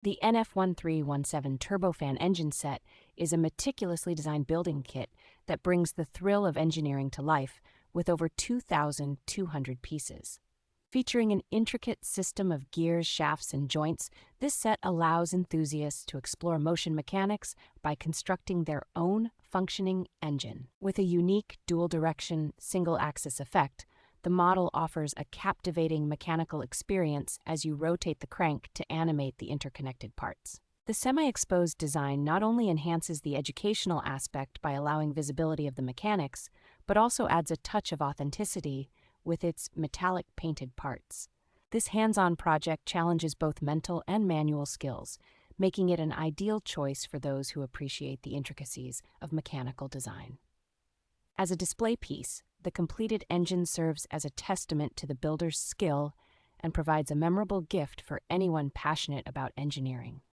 The NF10317 Turbofan Engine Set is a meticulously designed building kit that brings the thrill of engineering to life with over 2,200 pieces. Featuring an intricate system of gears, shafts, and joints, this set allows enthusiasts to explore motion mechanics by constructing their own functioning engine. With a unique dual-direction, single-axis effect, the model offers a captivating mechanical experience as you rotate the crank to animate the interconnected parts. The semi-exposed design not only enhances the educational aspect by allowing visibility of the mechanics, but also adds a touch of authenticity with its metallic painted parts. This hands-on project challenges both mental and manual skills, making it an ideal choice for those who appreciate the intricacies of mechanical design. As a display piece, the completed engine serves as a testament to the builder's skill and provides a memorable gift for anyone passionate about engineering.